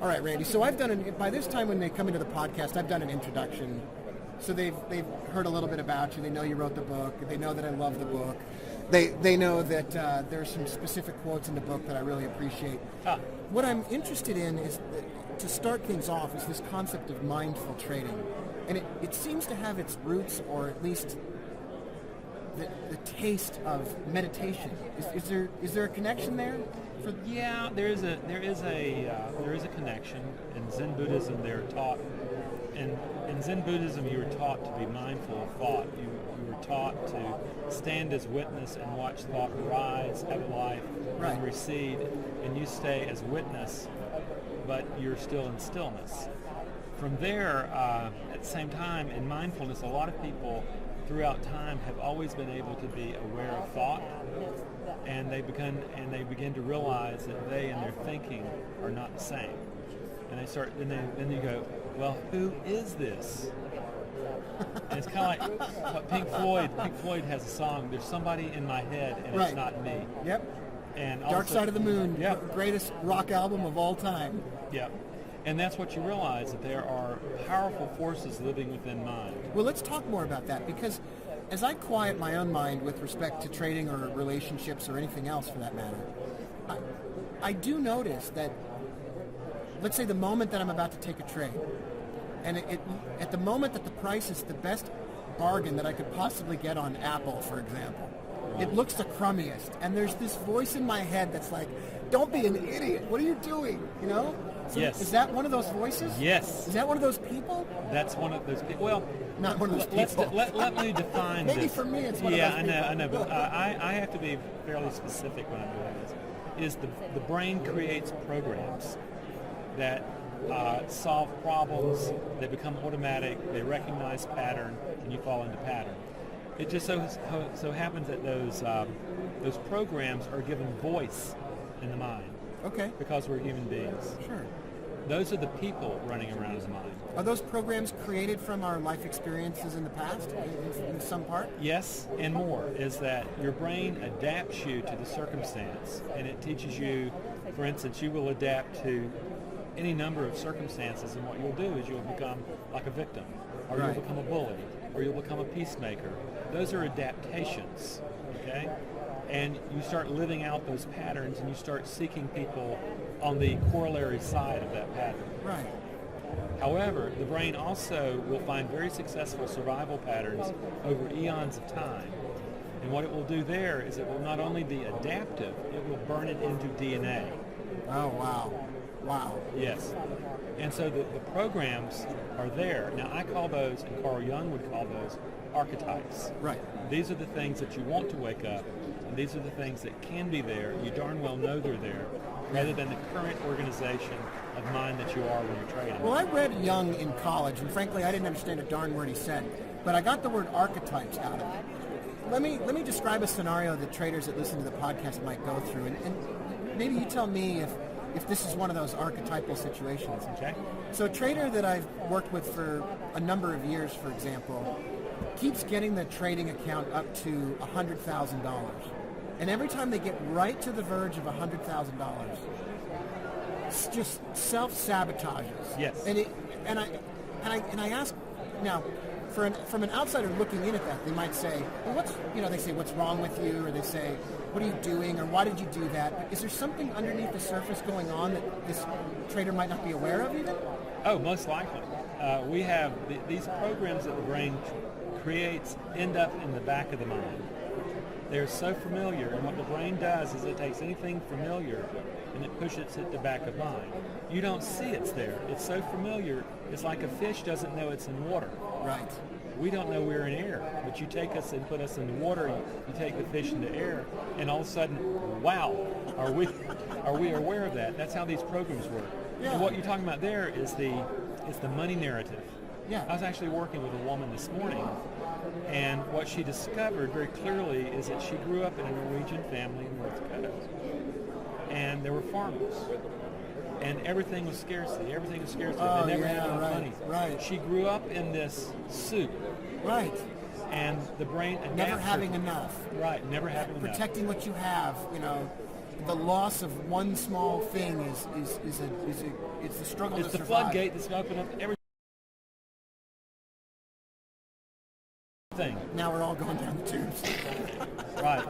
All right, Randy. So I've done by this time when they come into the podcast, I've done an introduction. So they've heard a little bit about you. They know you wrote the book. They know that I love the book. They know that there are some specific quotes in the book that I really appreciate. What I'm interested in is, to start things off, is this concept of mindful trading. And it seems to have its roots, or at least the taste of meditation. Is there a connection there? Yeah, there is a connection. In Zen Buddhism, they're taught. In Zen Buddhism, you were taught to be mindful of thought. You were taught to stand as witness and watch thought rise, have life, right, and recede, and you stay as witness, but you're still in stillness. From there, at the same time, in mindfulness, a lot of people throughout time have always been able to be aware of thought, and they begin to realize that they and their thinking are not the same. And then you go, well, who is this? And it's kind of like what Pink Floyd has a song, there's somebody in my head and right, it's not me. Yep. And Dark Side of the Moon, yep, greatest rock album of all time. Yep. And that's what you realize, that there are powerful forces living within mind. Well, let's talk more about that, because as I quiet my own mind with respect to trading or relationships or anything else for that matter, I do notice that, let's say the moment that I'm about to take a trade, and at the moment that the price is the best bargain that I could possibly get on Apple, for example, it looks the crummiest, and there's this voice in my head that's like, don't be an idiot, what are you doing, you know? So yes. Is that one of those voices? Yes. Is that one of those people? That's one of those people. Well, not one of those people. Let me define Maybe this. For me it's one of those people. I know, but I have to be fairly specific when I'm doing this. Is the brain creates programs that solve problems, they become automatic, they recognize pattern, and you fall into pattern. It just so happens that those programs are given voice in the mind. Okay. Because we're human beings. Sure. Those are the people running around in the mind. Are those programs created from our life experiences in the past, in some part? Yes, and more, is that your brain adapts you to the circumstance, and it teaches you, for instance, you will adapt to any number of circumstances, and what you'll do is you'll become like a victim, or right, you'll become a bully, or you'll become a peacemaker. Those are adaptations, okay? And you start living out those patterns, and you start seeking people on the corollary side of that pattern. Right. However, the brain also will find very successful survival patterns over eons of time. And what it will do there is it will not only be adaptive, it will burn it into DNA. Oh, wow. Wow. Yes. And so the programs are there. Now, I call those, and Carl Jung would call those, archetypes. Right. These are the things that you want to wake up, and these are the things that can be there. You darn well know they're there, rather than the current organization of mind that you are when you're trading. Well, I read Jung in college, and frankly, I didn't understand a darn word he said, but I got the word archetypes out of it. Let me describe a scenario that traders that listen to the podcast might go through, and maybe you tell me if this is one of those archetypal situations. Okay. So a trader that I've worked with for a number of years, for example, keeps getting the trading account up to $100,000. And every time they get right to the verge of $100,000, it's just self-sabotages. Yes. And I ask now, from an outsider looking in at that, they might say, well, they say, what's wrong with you? Or they say, what are you doing? Or why did you do that? Is there something underneath the surface going on that this trader might not be aware of even? Oh, most likely. We have these programs that the brain creates end up in the back of the mind. They're so familiar, and what the brain does is it takes anything familiar and it pushes it to back of mind. You don't see it's there. It's so familiar, it's like a fish doesn't know it's in water. Right. We don't know we're in air, but you take us and put us in the water, you take the fish into air, and all of a sudden, wow, are we aware of that? That's how these programs work. Yeah. And what you're talking about there is the money narrative. Yeah. I was actually working with a woman this morning, and what she discovered very clearly is that she grew up in a Norwegian family in North Dakota, and there were farmers, and everything was scarcity. Everything was scarcity. Oh, they never yeah, had enough right, money. right. She grew up in this soup. Right. And the brain adapts. Never having enough. Right, never having enough. Protecting what you have, the loss of one small thing is it's the struggle It's to the survive. floodgate that's going to open up everything. Now we're all going down the tubes. Right.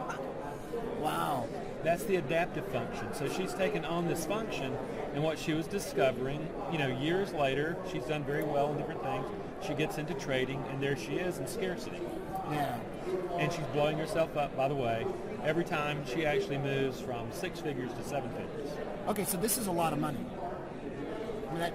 Wow. That's the adaptive function. So she's taken on this function, and what she was discovering, years later, she's done very well in different things. She gets into trading, and there she is in scarcity. Yeah. And she's blowing herself up, by the way, every time she actually moves from 6 figures to 7 figures. Okay, so this is a lot of money. I mean,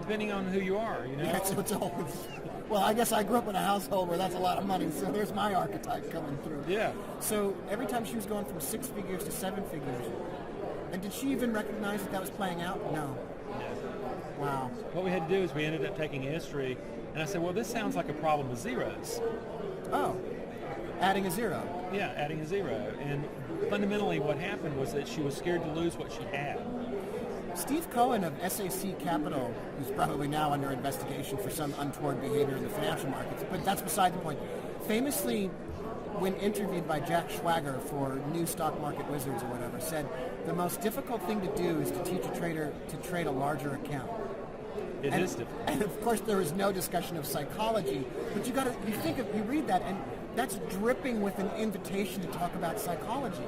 Depending on who you are, yeah, so it's always, well, I guess I grew up in a household where that's a lot of money, so there's my archetype coming through. Yeah. So every time she was going from 6 figures to 7 figures, and did she even recognize that was playing out? No. Wow. What we had to do is we ended up taking history, and I said, well, this sounds like a problem with zeros. Oh, adding a zero. Yeah, adding a zero. And fundamentally what happened was that she was scared to lose what she had. Steve Cohen of SAC Capital, who's probably now under investigation for some untoward behavior in the financial markets, but that's beside the point, famously, when interviewed by Jack Schwager for New Stock Market Wizards or whatever, said the most difficult thing to do is to teach a trader to trade a larger account. It is difficult. And of course, there was no discussion of psychology, but you read that, and that's dripping with an invitation to talk about psychology.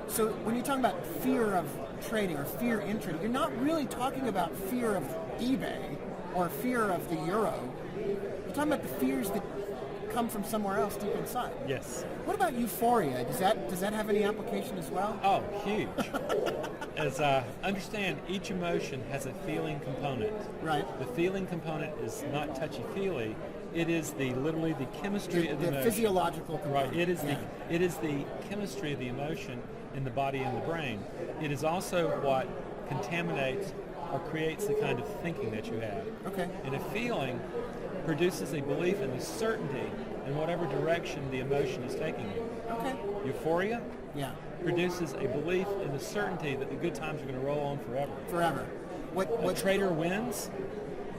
So when you're talking about fear of trading or fear in trading, you're not really talking about fear of eBay or fear of the euro. You're talking about the fears that come from somewhere else deep inside. Yes. What about euphoria? Does that have any application as well? Oh, huge. As understand, each emotion has a feeling component. Right. The feeling component is not touchy-feely. It is literally the chemistry of the emotion. Physiological component. Right. It is the chemistry of the emotion in the body and the brain. It is also what contaminates or creates the kind of thinking that you have. Okay. And a feeling produces a belief in the certainty in whatever direction the emotion is taking you. Okay. Euphoria Yeah. produces a belief in the certainty that the good times are going to roll on forever. Forever. A trader wins,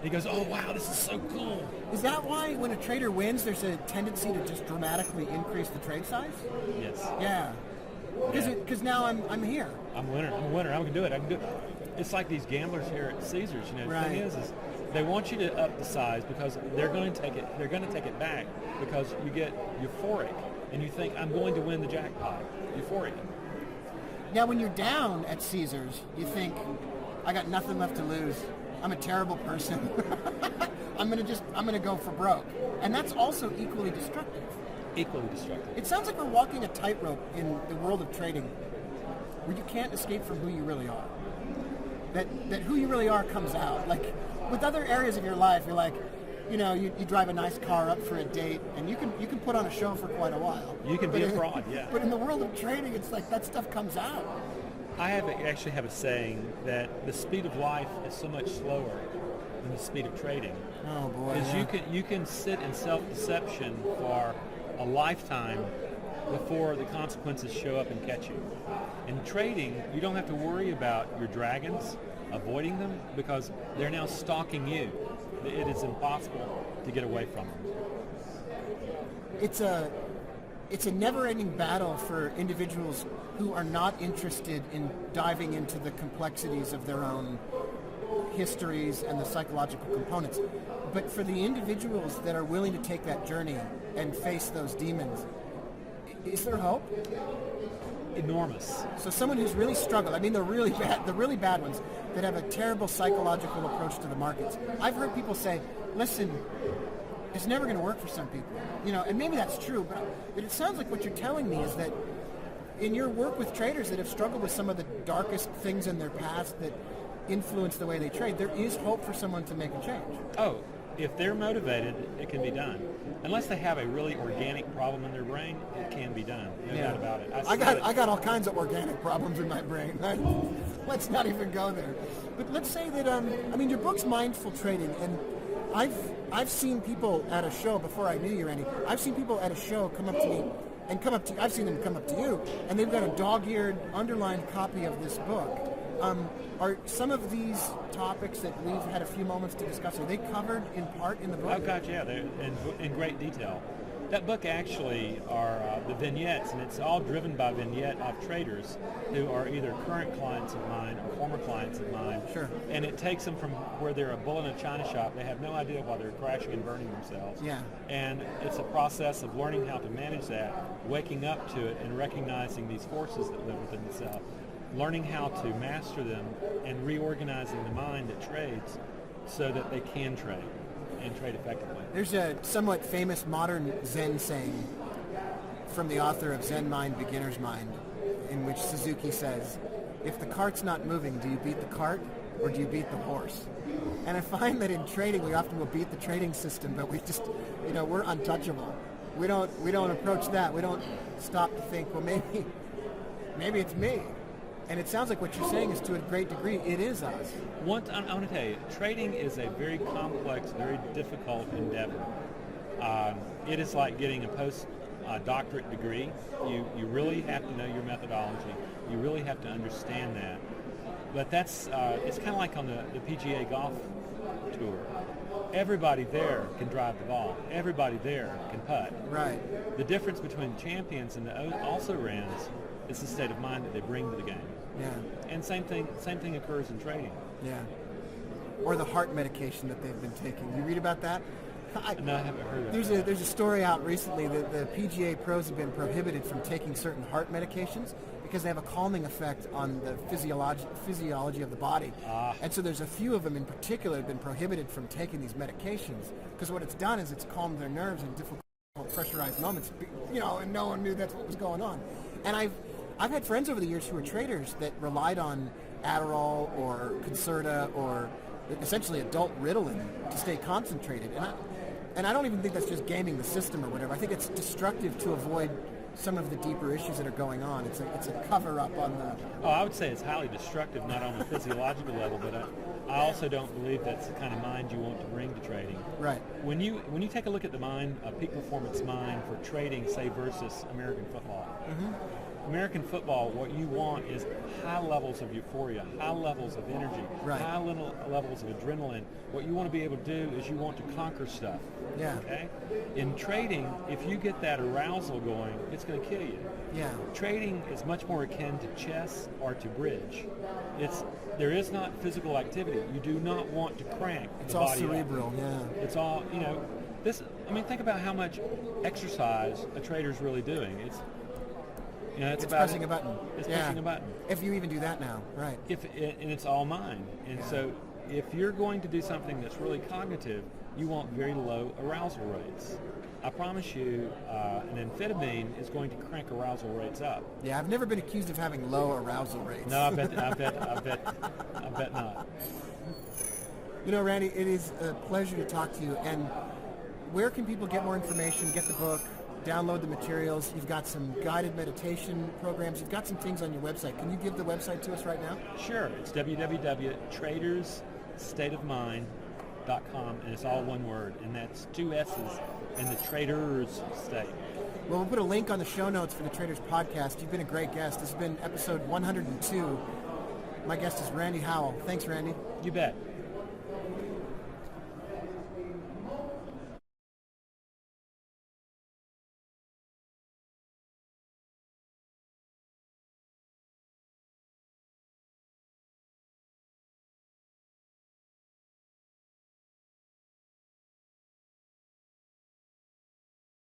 he goes, oh wow, this is so cool. Is that why when a trader wins, there's a tendency to just dramatically increase the trade size? Yes. Yeah. Because now I'm here. I'm a winner. I can do it. It's like these gamblers here at Caesars. The Right. thing is they want you to up the size because they're going to take it. They're going to take it back because you get euphoric and you think I'm going to win the jackpot. Euphoria. Now, when you're down at Caesars, you think, I got nothing left to lose. I'm a terrible person. I'm gonna go for broke, and that's also equally destructive. Equally destructive. It sounds like we're walking a tightrope in the world of trading, where you can't escape from who you really are. That who you really are comes out. Like with other areas of your life, you're like, you drive a nice car up for a date, and you can put on a show for quite a while. You can be a fraud, yeah. But in the world of trading, it's like that stuff comes out. I actually have a saying that the speed of life is so much slower than the speed of trading. Oh boy! Because you can sit in self-deception for a lifetime before the consequences show up and catch you. In trading, you don't have to worry about your dragons, avoiding them, because they're now stalking you. It is impossible to get away from them. It's a never-ending battle for individuals who are not interested in diving into the complexities of their own histories and the psychological components. But for the individuals that are willing to take that journey and face those demons, is there hope? Enormous. So someone who's really struggled, I mean the really bad ones that have a terrible psychological approach to the markets. I've heard people say, listen, it's never going to work for some people. And maybe that's true, but it sounds like what you're telling me is that in your work with traders that have struggled with some of the darkest things in their past that influence the way they trade, there is hope for someone to make a change. Oh, if they're motivated, it can be done. Unless they have a really organic problem in their brain, it can be done. No doubt about it. I got all kinds of organic problems in my brain. Let's not even go there. But let's say that your book's Mindful Trading, and I've seen people at a show before I knew you, Randy. I've seen people at a show come up to me I've seen them come up to you, and they've got a dog-eared, underlined copy of this book. Are some of these topics that we've had a few moments to discuss, are they covered in part in the book? Oh, God, yeah, they're in great detail. That book actually are the vignettes, and it's all driven by vignette of traders who are either current clients of mine or former clients of mine. Sure. And it takes them from where they're a bull in a china shop. They have no idea why they're crashing and burning themselves. Yeah. And it's a process of learning how to manage that, waking up to it, and recognizing these forces that live within the self, learning how to master them, and reorganizing the mind that trades so that they can trade and trade effectively. There's a somewhat famous modern Zen saying from the author of Zen Mind, Beginner's Mind, in which Suzuki says, if the cart's not moving, do you beat the cart or do you beat the horse? And I find that in trading, we often will beat the trading system, but we just, we're untouchable. We don't approach that. We don't stop to think, well, maybe it's me. And it sounds like what you're saying is, to a great degree, it is us. I want to tell you, trading is a very complex, very difficult endeavor. It is like getting a postdoctorate degree. You really have to know your methodology. You really have to understand that. But that's it's kind of like on the PGA golf tour. Everybody there can drive the ball. Everybody there can putt. Right. The difference between the champions and the also-rans is the state of mind that they bring to the game. Yeah. And same thing occurs in trading. Yeah. Or the heart medication that they've been taking. You read about that? No, I haven't heard of that. There's a story out recently that the PGA pros have been prohibited from taking certain heart medications because they have a calming effect on the physiology of the body. And so there's a few of them in particular that have been prohibited from taking these medications because what it's done is it's calmed their nerves in difficult pressurized moments, and no one knew that's what was going on. And I've had friends over the years who were traders that relied on Adderall or Concerta or essentially adult Ritalin to stay concentrated. And I don't even think that's just gaming the system or whatever. I think it's destructive to avoid some of the deeper issues that are going on. It's a cover-up on the... Oh, I would say it's highly destructive, not on the physiological level, but I also don't believe that's the kind of mind you want to bring to trading. Right. When you take a look at the mind, a peak performance mind for trading, say, versus American football. Mm-hmm. American football, what you want is high levels of euphoria, high levels of energy, right. high levels of adrenaline. What you want to be able to do is you want to conquer stuff. Yeah. Okay? In trading, if you get that arousal going, it's going to kill you. Yeah. Trading is much more akin to chess or to bridge. There is not physical activity. You do not want to crank it's the all body cerebral, up. Yeah. It's all, think about how much exercise a trader's really doing. It's pressing a button. It's pushing a button. If you even do that now, right. And it's all mind. And so if you're going to do something that's really cognitive, you want very low arousal rates. I promise you, an amphetamine is going to crank arousal rates up. Yeah, I've never been accused of having low arousal rates. No, I bet not. Randy, it is a pleasure to talk to you. And where can people get more information, get the book, download the materials? You've got some guided meditation programs. You've got some things on your website. Can you give the website to us right now? Sure. It's www.tradersstateofmind.com, and it's all one word, and that's 2 S's in the Traders State. Well, we'll put a link on the show notes for the Traders Podcast. You've been a great guest. This has been episode 102. My guest is Randy Howell. Thanks, Randy. You bet.